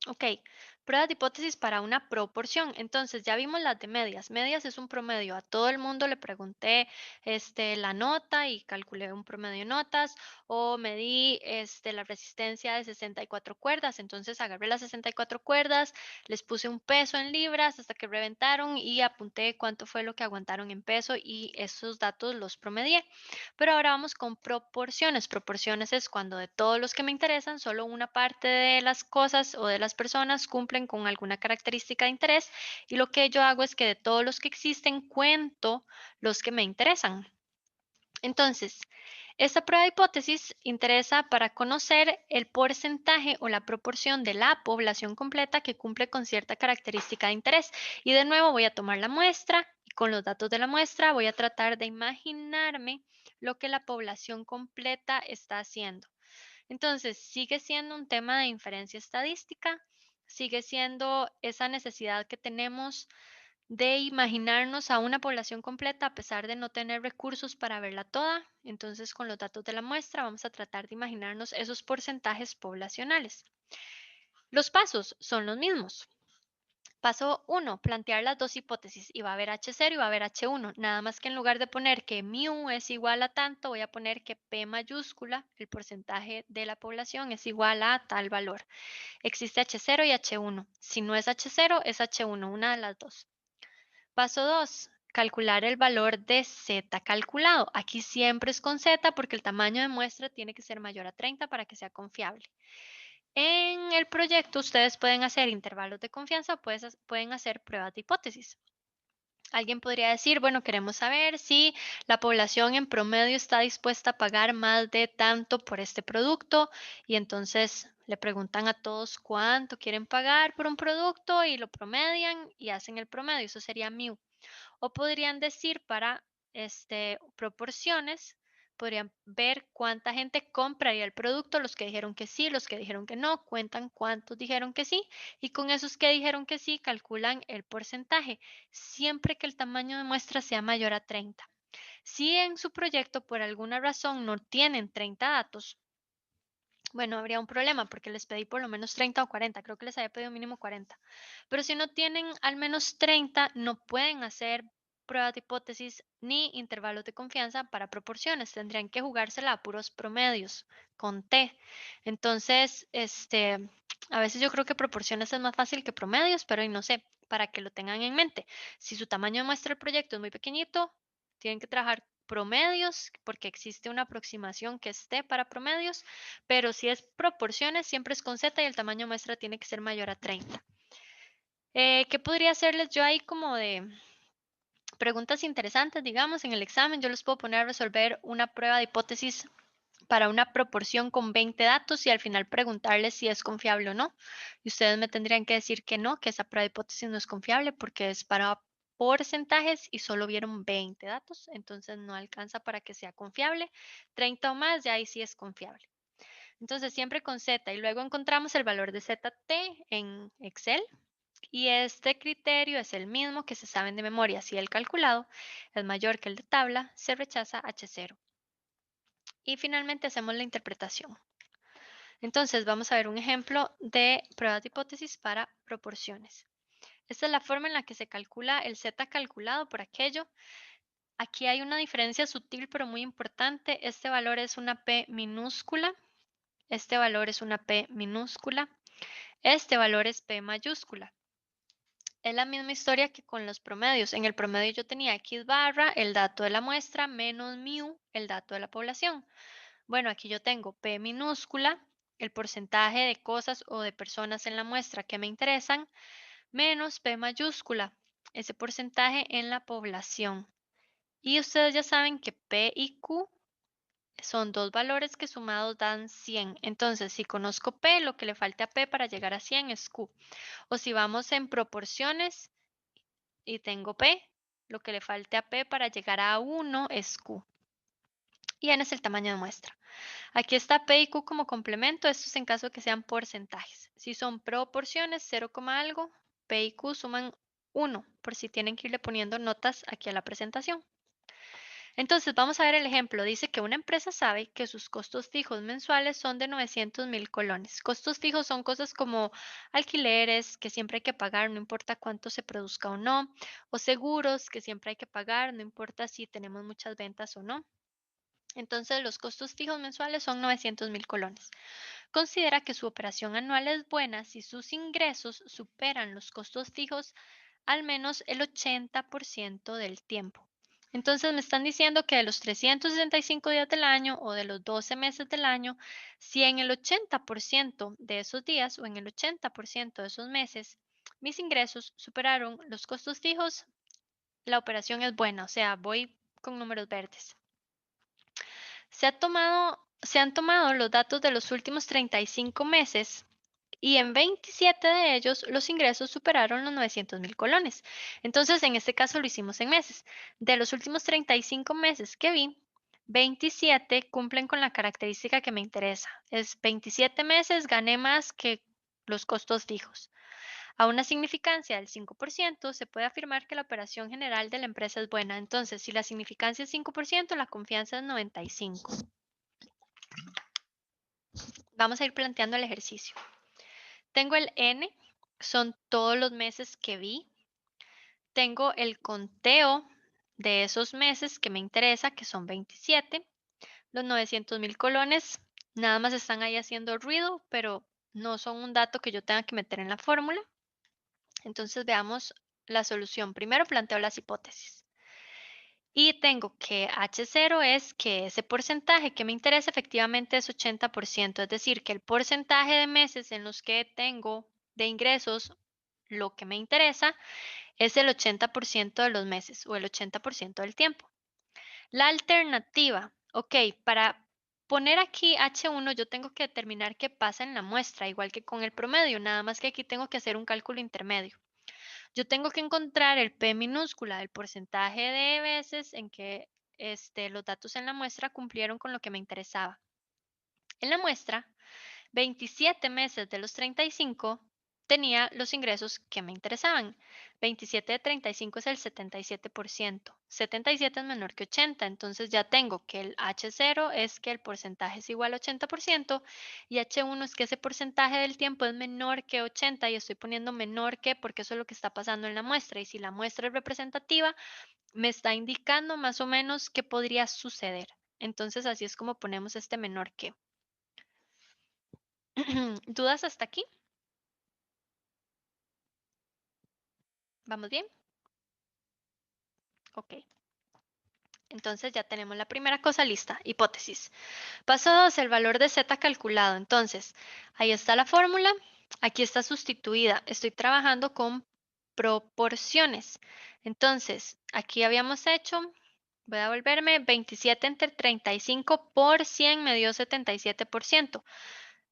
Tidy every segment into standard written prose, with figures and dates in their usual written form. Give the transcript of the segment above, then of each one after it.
Ok, pruebas de hipótesis para una proporción. Entonces, ya vimos las de medias. Medias es un promedio. A todo el mundo le pregunté la nota y calculé un promedio de notas o medí la resistencia de 64 cuerdas. Entonces, agarré las 64 cuerdas, les puse un peso en libras hasta que reventaron y apunté cuánto fue lo que aguantaron en peso y esos datos los promedié. Pero ahora vamos con proporciones. Proporciones es cuando de todos los que me interesan, solo una parte de las cosas o de las personas cumplen con alguna característica de interés y lo que yo hago es que de todos los que existen cuento los que me interesan. Entonces, esta prueba de hipótesis interesa para conocer el porcentaje o la proporción de la población completa que cumple con cierta característica de interés. Y de nuevo voy a tomar la muestra y con los datos de la muestra voy a tratar de imaginarme lo que la población completa está haciendo. Entonces, sigue siendo un tema de inferencia estadística, sigue siendo esa necesidad que tenemos de imaginarnos a una población completa a pesar de no tener recursos para verla toda. Entonces, con los datos de la muestra vamos a tratar de imaginarnos esos porcentajes poblacionales. Los pasos son los mismos. Paso uno, plantear las dos hipótesis y va a haber H0 y va a haber H1. Nada más que en lugar de poner que mu es igual a tanto, voy a poner que P mayúscula, el porcentaje de la población, es igual a tal valor. Existe H0 y H1. Si no es H0, es H1, una de las dos. Paso 2. Calcular el valor de Z calculado. Aquí siempre es con Z porque el tamaño de muestra tiene que ser mayor a 30 para que sea confiable. En el proyecto ustedes pueden hacer intervalos de confianza o pueden hacer pruebas de hipótesis. Alguien podría decir, bueno, queremos saber si la población en promedio está dispuesta a pagar más de tanto por este producto y entonces le preguntan a todos cuánto quieren pagar por un producto y lo promedian y hacen el promedio. Eso sería mu. O podrían decir para proporciones, podrían ver cuánta gente compraría el producto, los que dijeron que sí, los que dijeron que no, cuentan cuántos dijeron que sí y con esos que dijeron que sí calculan el porcentaje, siempre que el tamaño de muestra sea mayor a 30. Si en su proyecto por alguna razón no tienen 30 datos, bueno, habría un problema porque les pedí por lo menos 30 o 40, creo que les había pedido mínimo 40. Pero si no tienen al menos 30, no pueden hacer pruebas de hipótesis ni intervalos de confianza para proporciones. Tendrían que jugársela a puros promedios con T. Entonces, a veces yo creo que proporciones es más fácil que promedios, pero y no sé, para que lo tengan en mente. Si su tamaño de muestra del proyecto es muy pequeñito, tienen que trabajar promedios porque existe una aproximación que esté para promedios, pero si es proporciones, siempre es con Z y el tamaño muestra tiene que ser mayor a 30. ¿Qué podría hacerles yo ahí como de preguntas interesantes, digamos, en el examen? Yo les puedo poner a resolver una prueba de hipótesis para una proporción con 20 datos y al final preguntarles si es confiable o no. Y ustedes me tendrían que decir que no, que esa prueba de hipótesis no es confiable porque es para porcentajes y solo vieron 20 datos, entonces no alcanza para que sea confiable. 30 o más, ya ahí sí es confiable. Entonces, siempre con Z y luego encontramos el valor de ZT en Excel y este criterio es el mismo que se saben de memoria. Si el calculado es mayor que el de tabla, se rechaza H0. Y finalmente hacemos la interpretación. Entonces, vamos a ver un ejemplo de pruebas de hipótesis para proporciones. Esta es la forma en la que se calcula el Z calculado por aquello. Aquí hay una diferencia sutil pero muy importante. Este valor es una P minúscula. Este valor es una P minúscula. Este valor es P mayúscula. Es la misma historia que con los promedios. En el promedio yo tenía X barra, el dato de la muestra, menos mu, el dato de la población. Bueno, aquí yo tengo P minúscula, el porcentaje de cosas o de personas en la muestra que me interesan, menos P mayúscula, ese porcentaje en la población. Y ustedes ya saben que P y Q son dos valores que sumados dan 100. Entonces, si conozco P, lo que le falte a P para llegar a 100 es Q. O si vamos en proporciones y tengo P, lo que le falte a P para llegar a 1 es Q. Y N es el tamaño de muestra. Aquí está P y Q como complemento, esto es en caso de que sean porcentajes. Si son proporciones, 0, algo, P y Q suman 1, por si tienen que irle poniendo notas aquí a la presentación. Entonces, vamos a ver el ejemplo. Dice que una empresa sabe que sus costos fijos mensuales son de 900.000 colones. Costos fijos son cosas como alquileres, que siempre hay que pagar, no importa cuánto se produzca o no, o seguros, que siempre hay que pagar, no importa si tenemos muchas ventas o no. Entonces, los costos fijos mensuales son 900.000 colones. Considera que su operación anual es buena si sus ingresos superan los costos fijos al menos el 80% del tiempo. Entonces me están diciendo que de los 365 días del año o de los 12 meses del año, si en el 80% de esos días o en el 80% de esos meses mis ingresos superaron los costos fijos, la operación es buena, o sea, voy con números verdes. Se han tomado los datos de los últimos 35 meses y en 27 de ellos los ingresos superaron los 900.000 colones. Entonces, en este caso lo hicimos en meses. De los últimos 35 meses que vi, 27 cumplen con la característica que me interesa. Es 27 meses gané más que los costos fijos. A una significancia del 5%, se puede afirmar que la operación general de la empresa es buena. Entonces, si la significancia es 5%, la confianza es 95%. Vamos a ir planteando el ejercicio. Tengo el N, son todos los meses que vi. Tengo el conteo de esos meses que me interesa, que son 27. Los 900.000 colones nada más están ahí haciendo ruido, pero no son un dato que yo tenga que meter en la fórmula. Entonces veamos la solución. Primero planteo las hipótesis. Y tengo que H0 es que ese porcentaje que me interesa efectivamente es 80%, es decir, que el porcentaje de meses en los que tengo de ingresos lo que me interesa es el 80% de los meses o el 80% del tiempo. La alternativa, ok, para poner aquí H1 yo tengo que determinar qué pasa en la muestra, igual que con el promedio, nada más que aquí tengo que hacer un cálculo intermedio. Yo tengo que encontrar el P minúscula, el porcentaje de veces en que los datos en la muestra cumplieron con lo que me interesaba. En la muestra, 27 meses de los 35 tenía los ingresos que me interesaban. 27 de 35 es el 77%. 77 es menor que 80, entonces ya tengo que el H0 es que el porcentaje es igual a 80% y H1 es que ese porcentaje del tiempo es menor que 80 y estoy poniendo menor que porque eso es lo que está pasando en la muestra y si la muestra es representativa me está indicando más o menos qué podría suceder. Entonces así es como ponemos este menor que. ¿Dudas hasta aquí? ¿Vamos bien? Ok. Entonces ya tenemos la primera cosa lista, hipótesis. Paso 2, el valor de z calculado. Entonces, ahí está la fórmula, aquí está sustituida. Estoy trabajando con proporciones. Entonces, aquí habíamos hecho, voy a volverme 27 entre 35 por 100 me dio 77%.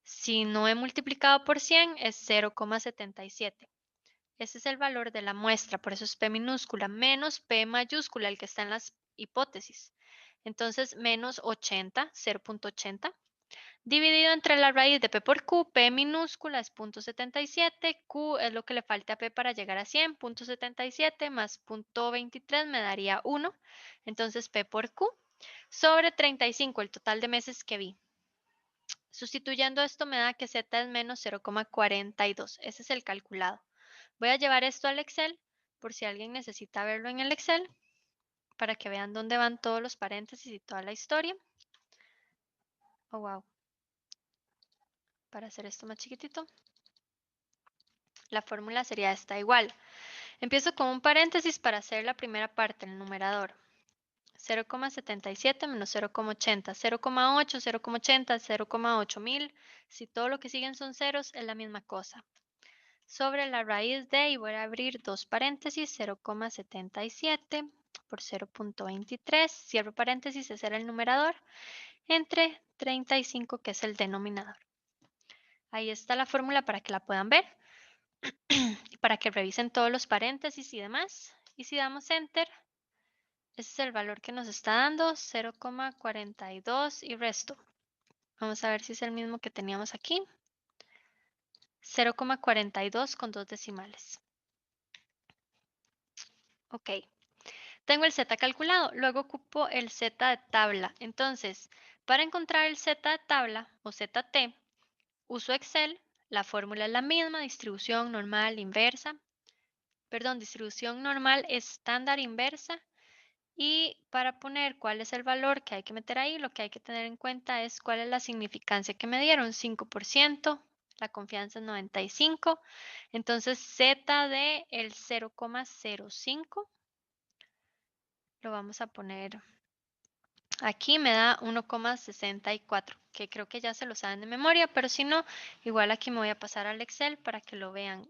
Si no he multiplicado por 100 es 0,77. Ese es el valor de la muestra, por eso es P minúscula, menos P mayúscula, el que está en las hipótesis. Entonces, menos 80, 0,80, dividido entre la raíz de P por Q, P minúscula es 0,77, Q es lo que le falta a P para llegar a 100, 0,77 más 0,23 me daría 1. Entonces, P por Q sobre 35, el total de meses que vi. Sustituyendo esto me da que Z es menos 0,42. Ese es el calculado. Voy a llevar esto al Excel por si alguien necesita verlo en el Excel para que vean dónde van todos los paréntesis y toda la historia. Oh, wow. Para hacer esto más chiquitito, la fórmula sería esta igual. Empiezo con un paréntesis para hacer la primera parte, el numerador. 0,77 menos 0,80, 0,8, 0,80, 0,8000. Si todo lo que siguen son ceros, es la misma cosa. Sobre la raíz de, y voy a abrir dos paréntesis, 0,77 por 0,23, cierro paréntesis, ese era el numerador, entre 35, que es el denominador. Ahí está la fórmula para que la puedan ver, y para que revisen todos los paréntesis y demás. Y si damos Enter, ese es el valor que nos está dando, 0,42 y resto. Vamos a ver si es el mismo que teníamos aquí. 0,42 con dos decimales. Ok. Tengo el Z calculado, luego ocupo el Z de tabla. Entonces, para encontrar el Z de tabla o ZT, uso Excel, la fórmula es la misma, distribución normal inversa, perdón, distribución normal estándar inversa. Y para poner cuál es el valor que hay que meter ahí, lo que hay que tener en cuenta es cuál es la significancia que me dieron, 5%, la confianza es 95, entonces Z de el 0,05 lo vamos a poner aquí, me da 1,64, que creo que ya se lo saben de memoria, pero si no, igual aquí me voy a pasar al Excel para que lo vean.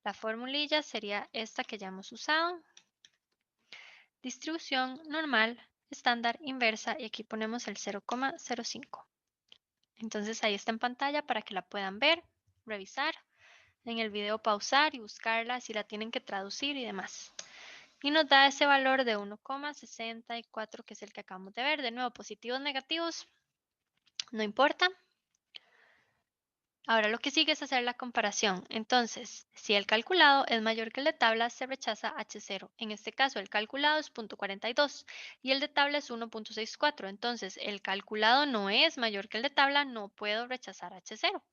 La formulilla sería esta que ya hemos usado, distribución normal, estándar, inversa y aquí ponemos el 0,05. Entonces ahí está en pantalla para que la puedan ver, revisar, en el video pausar y buscarla si la tienen que traducir y demás. Y nos da ese valor de 1,64 que es el que acabamos de ver. De nuevo, positivos, negativos, no importa. Ahora lo que sigue es hacer la comparación. Entonces, si el calculado es mayor que el de tabla, se rechaza H0. En este caso, el calculado es 0,42 y el de tabla es 1,64. Entonces, el calculado no es mayor que el de tabla, no puedo rechazar H0.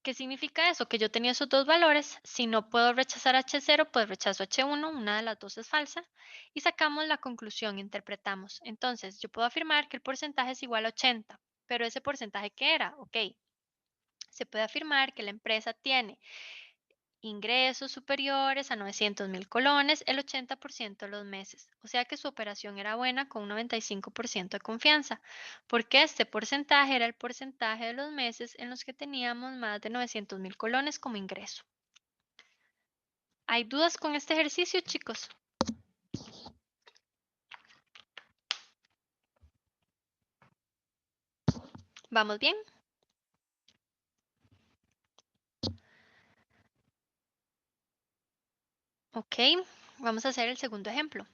¿Qué significa eso? Que yo tenía esos dos valores. Si no puedo rechazar H0, pues rechazo H1, una de las dos es falsa. Y sacamos la conclusión, interpretamos. Entonces, yo puedo afirmar que el porcentaje es igual a 80. Pero ese porcentaje, ¿qué era? Ok, se puede afirmar que la empresa tiene ingresos superiores a 900.000 colones el 80% de los meses, o sea que su operación era buena con un 95% de confianza, porque este porcentaje era el porcentaje de los meses en los que teníamos más de 900.000 colones como ingreso. ¿Hay dudas con este ejercicio, chicos? ¿Vamos bien? Ok, vamos a hacer el segundo ejemplo.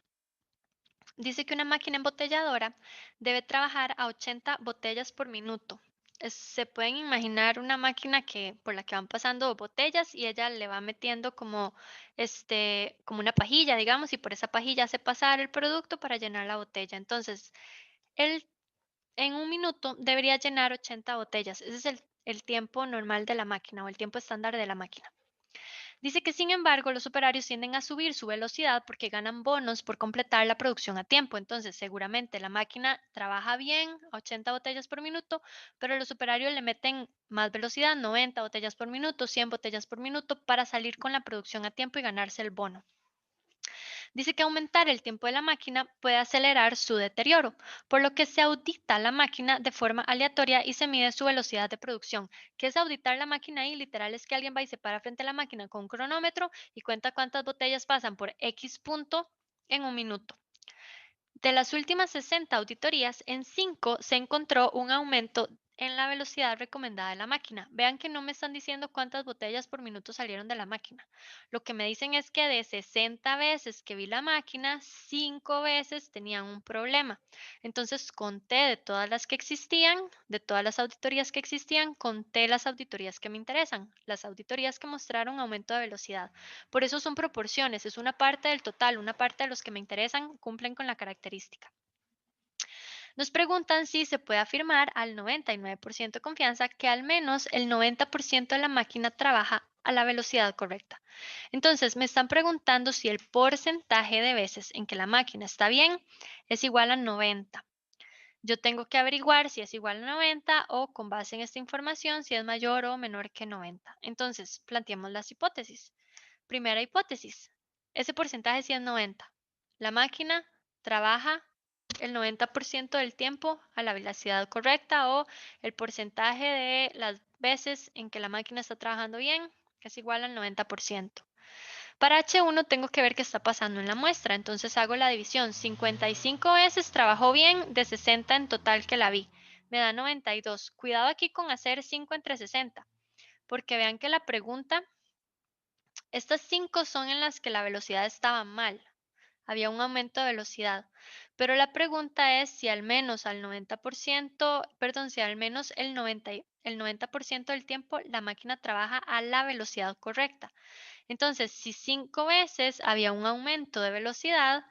Dice que una máquina embotelladora debe trabajar a 80 botellas por minuto. Se pueden imaginar una máquina por la que van pasando botellas y ella le va metiendo como una pajilla, digamos, y por esa pajilla hace pasar el producto para llenar la botella. Entonces, él en un minuto debería llenar 80 botellas. Ese es el tiempo normal de la máquina o el tiempo estándar de la máquina. Dice que, sin embargo, los operarios tienden a subir su velocidad porque ganan bonos por completar la producción a tiempo. Entonces, seguramente la máquina trabaja bien a 80 botellas por minuto, pero los operarios le meten más velocidad, 90 botellas por minuto, 100 botellas por minuto, para salir con la producción a tiempo y ganarse el bono. Dice que aumentar el tiempo de la máquina puede acelerar su deterioro, por lo que se audita la máquina de forma aleatoria y se mide su velocidad de producción. ¿Qué es auditar la máquina ahí? Literal es que alguien va y se para frente a la máquina con un cronómetro y cuenta cuántas botellas pasan por X punto en un minuto. De las últimas 60 auditorías, en 5 se encontró un aumento en la velocidad recomendada de la máquina. Vean que no me están diciendo cuántas botellas por minuto salieron de la máquina. Lo que me dicen es que de 60 veces que vi la máquina, 5 veces tenían un problema. Entonces conté de todas las que existían, de todas las auditorías que existían, conté las auditorías que me interesan, las auditorías que mostraron aumento de velocidad. Por eso son proporciones, es una parte del total, una parte de los que me interesan cumplen con la característica. Nos preguntan si se puede afirmar al 99% de confianza que al menos el 90% de la máquina trabaja a la velocidad correcta. Entonces, me están preguntando si el porcentaje de veces en que la máquina está bien es igual a 90. Yo tengo que averiguar si es igual a 90 o, con base en esta información, si es mayor o menor que 90. Entonces, planteemos las hipótesis. Primera hipótesis, ese porcentaje sí es 90. La máquina trabaja el 90% del tiempo a la velocidad correcta, o el porcentaje de las veces en que la máquina está trabajando bien es igual al 90%. Para H1 tengo que ver qué está pasando en la muestra, entonces hago la división. 55 veces trabajó bien de 60 en total que la vi. Me da 92. Cuidado aquí con hacer 5 entre 60, porque vean que la pregunta, estas 5 son en las que la velocidad estaba mal. había un aumento de velocidad. Pero la pregunta es si al menos al 90%, perdón, si al menos el 90% del tiempo la máquina trabaja a la velocidad correcta. Entonces, si 5 veces había un aumento de velocidad,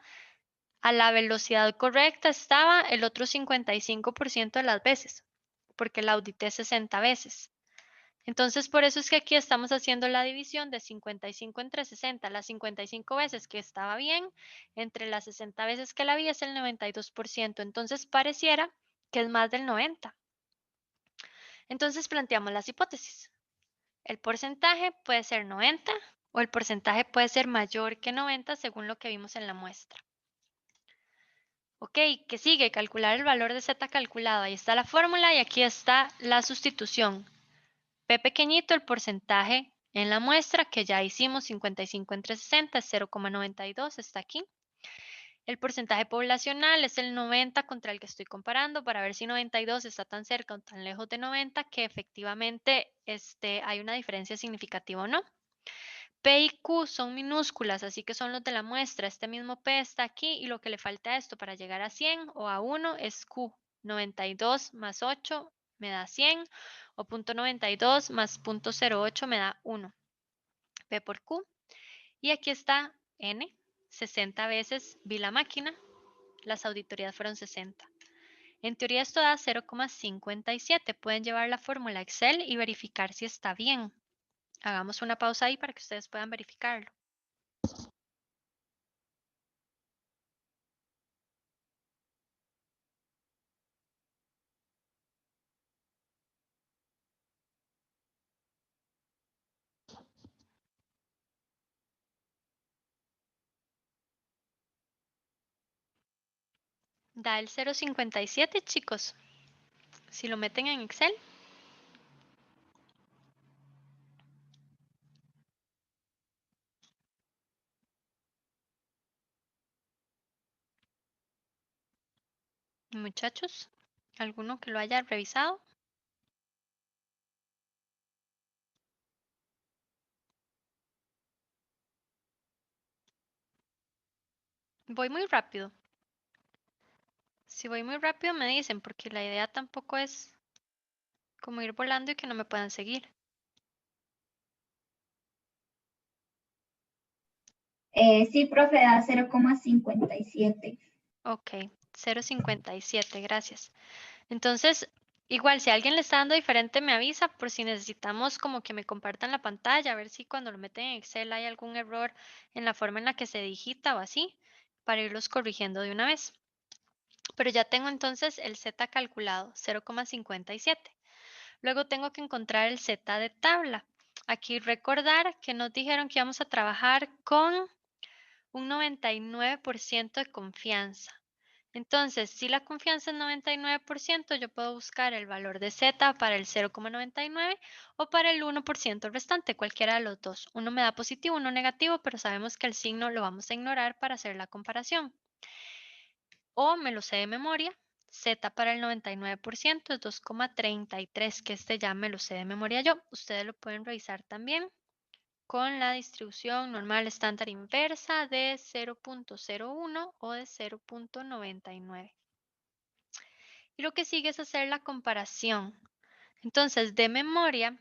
a la velocidad correcta estaba el otro 55% de las veces, porque la audité 60 veces. Entonces, por eso es que aquí estamos haciendo la división de 55 entre 60. Las 55 veces que estaba bien, entre las 60 veces que la vi es el 92%. Entonces, pareciera que es más del 90. Entonces, planteamos las hipótesis. El porcentaje puede ser 90 o el porcentaje puede ser mayor que 90 según lo que vimos en la muestra. Ok, ¿qué sigue? Calcular el valor de z calculado. Ahí está la fórmula y aquí está la sustitución. P pequeñito, el porcentaje en la muestra que ya hicimos, 55 entre 60 es 0,92, está aquí. El porcentaje poblacional es el 90 contra el que estoy comparando para ver si 92 está tan cerca o tan lejos de 90 que efectivamente hay una diferencia significativa o no. P y Q son minúsculas, así que son los de la muestra. Este mismo P está aquí y lo que le falta a esto para llegar a 100 o a 1 es Q. 92 más 8 me da 100 o 0,92 más 0,08 me da 1. P por Q. Y aquí está N. 60 veces vi la máquina. Las auditorías fueron 60. En teoría esto da 0,57. Pueden llevar la fórmula a Excel y verificar si está bien. Hagamos una pausa ahí para que ustedes puedan verificarlo. Da el 0,57, chicos. Si lo meten en Excel. Muchachos, ¿alguno que lo haya revisado? Voy muy rápido. Si voy muy rápido me dicen, porque la idea tampoco es como ir volando y que no me puedan seguir. Sí, profe, da 0,57. Ok, 0,57, gracias. Entonces, igual si alguien le está dando diferente me avisa por si necesitamos como que me compartan la pantalla, a ver si cuando lo meten en Excel hay algún error en la forma en la que se digita o así, para irlos corrigiendo de una vez. Pero ya tengo entonces el Z calculado, 0,57. Luego tengo que encontrar el Z de tabla. Aquí recordar que nos dijeron que íbamos a trabajar con un 99% de confianza. Entonces, si la confianza es 99%, yo puedo buscar el valor de Z para el 0,99 o para el 1% restante, cualquiera de los dos. Uno me da positivo, uno negativo, pero sabemos que el signo lo vamos a ignorar para hacer la comparación. O me lo sé de memoria, Z para el 99% es 2,33, que ya me lo sé de memoria yo. Ustedes lo pueden revisar también con la distribución normal estándar inversa de 0,01 o de 0,99. Y lo que sigue es hacer la comparación. Entonces, de memoria,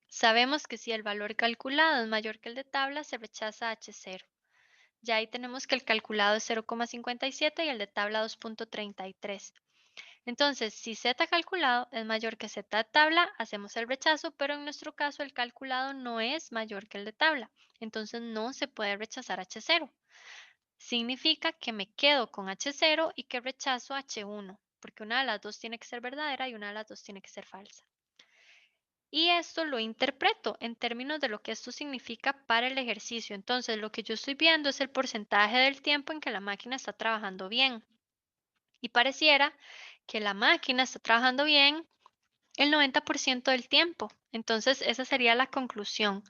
sabemos que si el valor calculado es mayor que el de tabla, se rechaza H0. Ya ahí tenemos que el calculado es 0,57 y el de tabla 2,33. Entonces, si Z calculado es mayor que Z de tabla, hacemos el rechazo, pero en nuestro caso el calculado no es mayor que el de tabla. Entonces no se puede rechazar H0. Significa que me quedo con H0 y que rechazo H1, porque una de las dos tiene que ser verdadera y una de las dos tiene que ser falsa. Y esto lo interpreto en términos de lo que esto significa para el ejercicio. Entonces, lo que yo estoy viendo es el porcentaje del tiempo en que la máquina está trabajando bien. Y pareciera que la máquina está trabajando bien el 90% del tiempo. Entonces, esa sería la conclusión.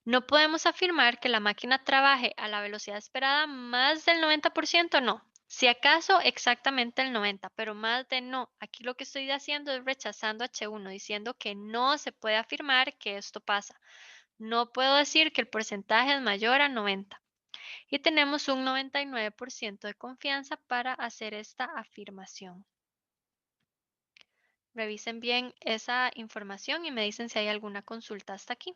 No podemos afirmar que la máquina trabaje a la velocidad esperada más del 90%, no. Si acaso exactamente el 90, pero más de no. Aquí lo que estoy haciendo es rechazando H1, diciendo que no se puede afirmar que esto pasa. No puedo decir que el porcentaje es mayor a 90. y tenemos un 99% de confianza para hacer esta afirmación. Revisen bien esa información y me dicen si hay alguna consulta hasta aquí.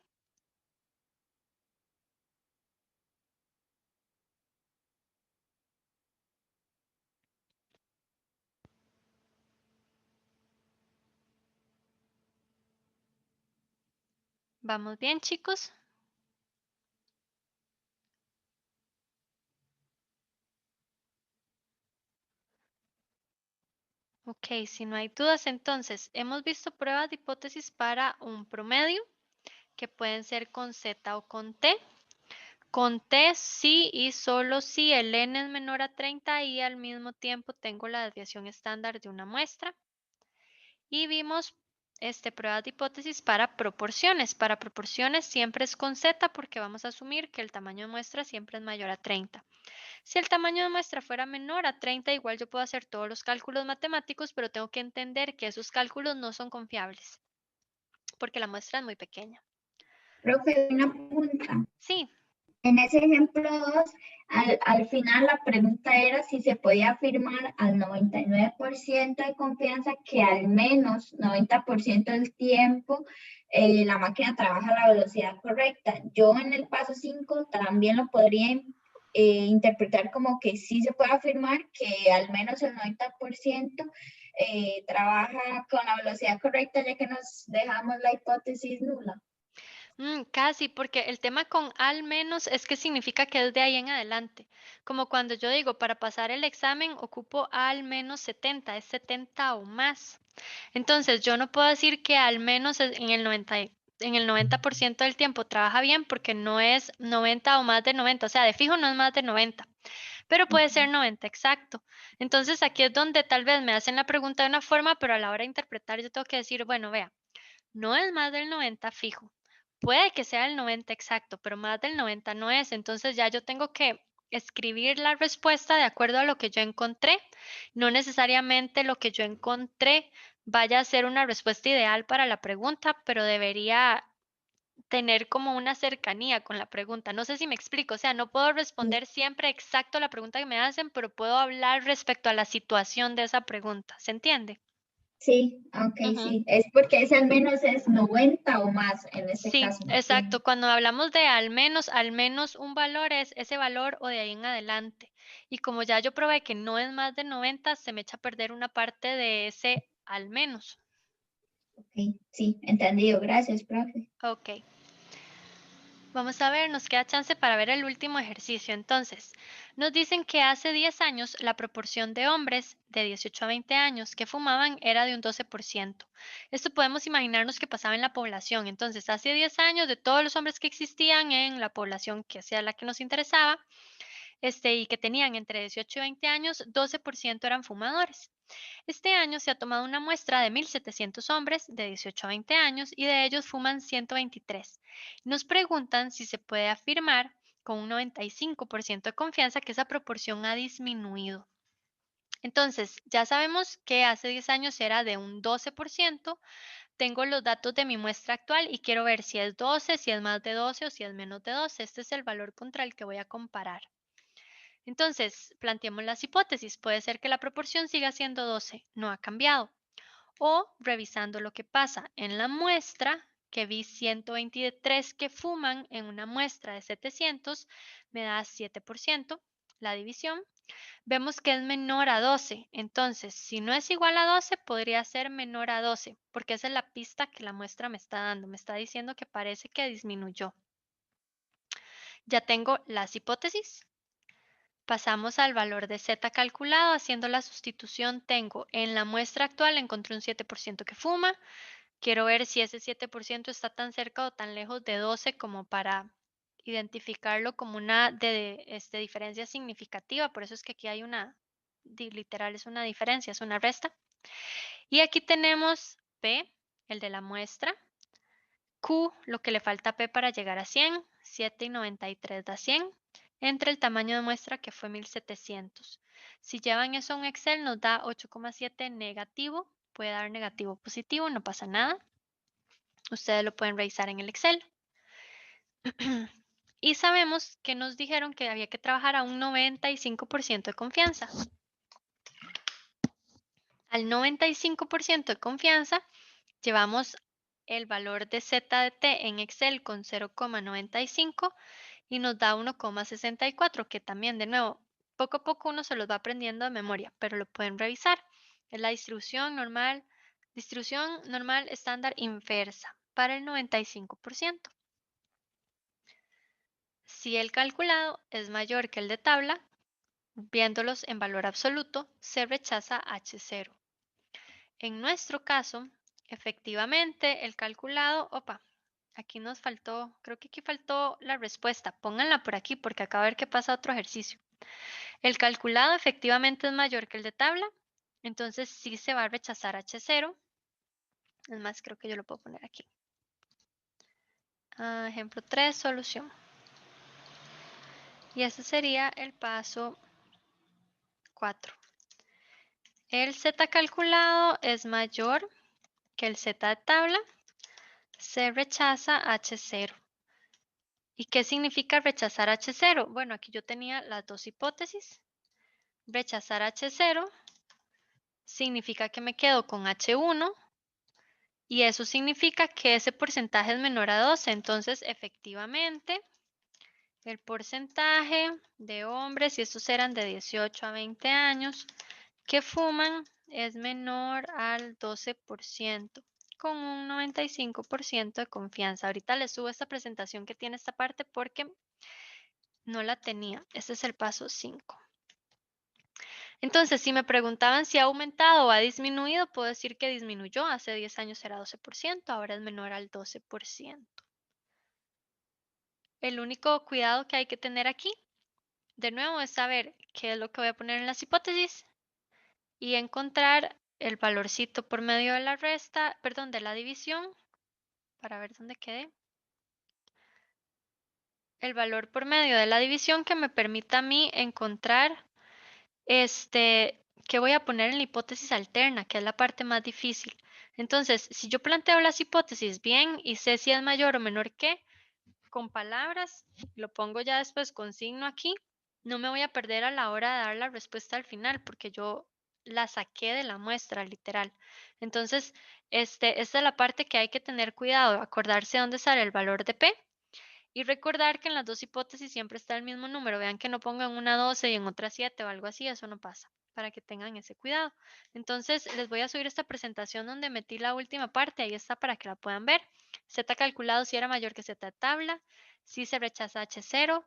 ¿Vamos bien, chicos? Ok, si no hay dudas, entonces hemos visto pruebas de hipótesis para un promedio que pueden ser con Z o con T. Con T sí y solo si el n es menor a 30 y al mismo tiempo tengo la desviación estándar de una muestra. Y vimos pruebas de hipótesis para proporciones. Para proporciones siempre es con Z porque vamos a asumir que el tamaño de muestra siempre es mayor a 30. Si el tamaño de muestra fuera menor a 30, igual yo puedo hacer todos los cálculos matemáticos, pero tengo que entender que esos cálculos no son confiables porque la muestra es muy pequeña. Profe, una pregunta. Sí, En ese ejemplo 2, al final la pregunta era si se podía afirmar al 99% de confianza que al menos 90% del tiempo la máquina trabaja a la velocidad correcta. Yo en el paso 5 también lo podría interpretar como que sí se puede afirmar que al menos el 90% trabaja con la velocidad correcta, ya que nos dejamos la hipótesis nula. Casi, porque el tema con al menos es que significa que es de ahí en adelante. Como cuando yo digo, para pasar el examen ocupo al menos 70, es 70 o más. Entonces, yo no puedo decir que al menos en el 90% del tiempo trabaja bien porque no es 90 o más de 90, o sea, de fijo no es más de 90, pero puede ser 90 exacto. Entonces, aquí es donde tal vez me hacen la pregunta de una forma, pero a la hora de interpretar yo tengo que decir, bueno, vea. No es más del 90 fijo. Puede que sea el 90 exacto, pero más del 90 no es. Entonces ya yo tengo que escribir la respuesta de acuerdo a lo que yo encontré. No necesariamente lo que yo encontré vaya a ser una respuesta ideal para la pregunta, pero debería tener como una cercanía con la pregunta. No sé si me explico, o sea, no puedo responder siempre exacto a la pregunta que me hacen, pero puedo hablar respecto a la situación de esa pregunta. ¿Se entiende? Sí, ok, Ujú. sí. Es porque ese al menos es 90 o más en este Sí, caso, ¿me entiendes? exacto. Cuando hablamos de al menos un valor es ese valor o de ahí en adelante. Y como ya yo probé que no es más de 90, se me echa a perder una parte de ese al menos. Ok, sí, entendido. Gracias, profe. Ok. Vamos a ver, nos queda chance para ver el último ejercicio. Entonces, nos dicen que hace 10 años la proporción de hombres de 18 a 20 años que fumaban era de un 12%. Esto podemos imaginarnos que pasaba en la población. Entonces, hace 10 años de todos los hombres que existían en la población que sea la que nos interesaba, y que tenían entre 18 y 20 años, 12% eran fumadores. Este año se ha tomado una muestra de 1.700 hombres de 18 a 20 años y de ellos fuman 123. Nos preguntan si se puede afirmar con un 95% de confianza que esa proporción ha disminuido. Entonces, ya sabemos que hace 10 años era de un 12%. Tengo los datos de mi muestra actual y quiero ver si es 12, si es más de 12 o si es menos de 12. Este es el valor contra el que voy a comparar. Entonces, planteemos las hipótesis. Puede ser que la proporción siga siendo 12, no ha cambiado. O revisando lo que pasa en la muestra, que vi 123 que fuman en una muestra de 700, me da 7%. La división, vemos que es menor a 12. Entonces, si no es igual a 12, podría ser menor a 12, porque esa es la pista que la muestra me está dando. Me está diciendo que parece que disminuyó. Ya tengo las hipótesis. Pasamos al valor de Z calculado. Haciendo la sustitución, tengo en la muestra actual, encontré un 7% que fuma. Quiero ver si ese 7% está tan cerca o tan lejos de 12 como para identificarlo como una diferencia significativa. Por eso es que aquí hay literal es una diferencia, es una resta. Y aquí tenemos P, el de la muestra, Q, lo que le falta a P para llegar a 100, 7 y 93 da 100, entre el tamaño de muestra que fue 1.700. Si llevan eso a un Excel nos da 8,7 negativo, puede dar negativo o positivo, no pasa nada. Ustedes lo pueden revisar en el Excel. Y sabemos que nos dijeron que había que trabajar a un 95% de confianza. Al 95% de confianza, llevamos el valor de Z de T en Excel con 0,95 y nos da 1,64, que también, de nuevo, poco a poco uno se los va aprendiendo de memoria, pero lo pueden revisar. Es la distribución normal estándar inversa para el 95%. Si el calculado es mayor que el de tabla, viéndolos en valor absoluto, se rechaza H0. En nuestro caso, efectivamente, el calculado, aquí nos faltó, creo que aquí faltó la respuesta. Pónganla por aquí porque acabo de ver que pasa otro ejercicio. El calculado efectivamente es mayor que el de tabla, entonces sí se va a rechazar H0. Es más, creo que yo lo puedo poner aquí. Ejemplo 3, solución. Y ese sería el paso 4. El Z calculado es mayor que el Z de tabla, se rechaza H0. ¿Y qué significa rechazar H0? Bueno, aquí yo tenía las dos hipótesis. Rechazar H0 significa que me quedo con H1 y eso significa que ese porcentaje es menor a 12. Entonces, efectivamente, el porcentaje de hombres, y estos eran de 18 a 20 años, que fuman es menor al 12%, con un 95% de confianza. Ahorita les subo esta presentación que tiene esta parte porque no la tenía. Este es el paso 5. Entonces, si me preguntaban si ha aumentado o ha disminuido, puedo decir que disminuyó. Hace 10 años era 12%, ahora es menor al 12%. El único cuidado que hay que tener aquí, de nuevo, es saber qué es lo que voy a poner en las hipótesis y encontrar el valorcito por medio de la de la división, para ver dónde quedé. El valor por medio de la división que me permita a mí encontrar ¿qué voy a poner en la hipótesis alterna? Que es la parte más difícil. Entonces, si yo planteo las hipótesis bien y sé si es mayor o menor que, con palabras, lo pongo ya después con signo aquí, no me voy a perder a la hora de dar la respuesta al final porque yo la saqué de la muestra, literal. Entonces, esta es la parte que hay que tener cuidado, acordarse dónde sale el valor de P. Y recordar que en las dos hipótesis siempre está el mismo número. Vean que no pongan una 12 y en otra 7 o algo así, eso no pasa, para que tengan ese cuidado. Entonces, les voy a subir esta presentación donde metí la última parte, ahí está para que la puedan ver. Z calculado si era mayor que Z de tabla, si se rechaza H0,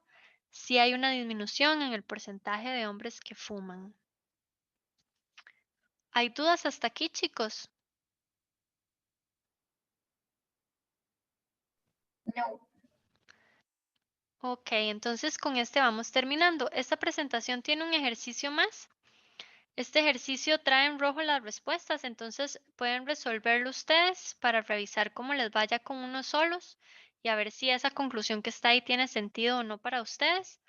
si hay una disminución en el porcentaje de hombres que fuman. ¿Hay dudas hasta aquí, chicos? No. Ok, entonces con este vamos terminando. Esta presentación tiene un ejercicio más. Este ejercicio trae en rojo las respuestas, entonces pueden resolverlo ustedes para revisar cómo les vaya con unos solos y a ver si esa conclusión que está ahí tiene sentido o no para ustedes.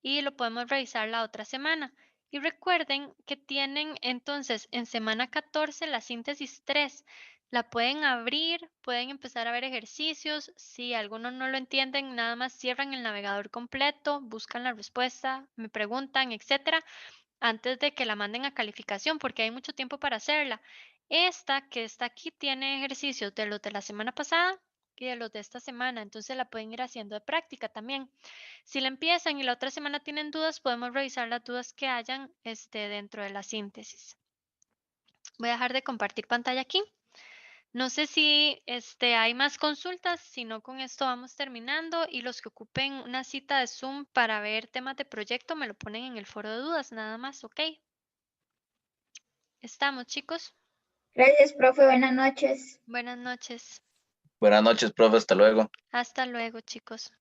Y lo podemos revisar la otra semana. Y recuerden que tienen entonces en semana 14 la síntesis 3. La pueden abrir, pueden empezar a ver ejercicios. Si algunos no lo entienden, nada más cierran el navegador completo, buscan la respuesta, me preguntan, etcétera, antes de que la manden a calificación, porque hay mucho tiempo para hacerla. Esta que está aquí tiene ejercicios de los de la semana pasada y de los de esta semana, entonces la pueden ir haciendo de práctica también. Si la empiezan y la otra semana tienen dudas, podemos revisar las dudas que hayan dentro de la síntesis. Voy a dejar de compartir pantalla aquí. No sé si hay más consultas, si no con esto vamos terminando y los que ocupen una cita de Zoom para ver temas de proyecto me lo ponen en el foro de dudas, nada más, ¿ok? Estamos, chicos. Gracias, profe. Buenas noches. Buenas noches. Buenas noches, profe, hasta luego. Hasta luego, chicos.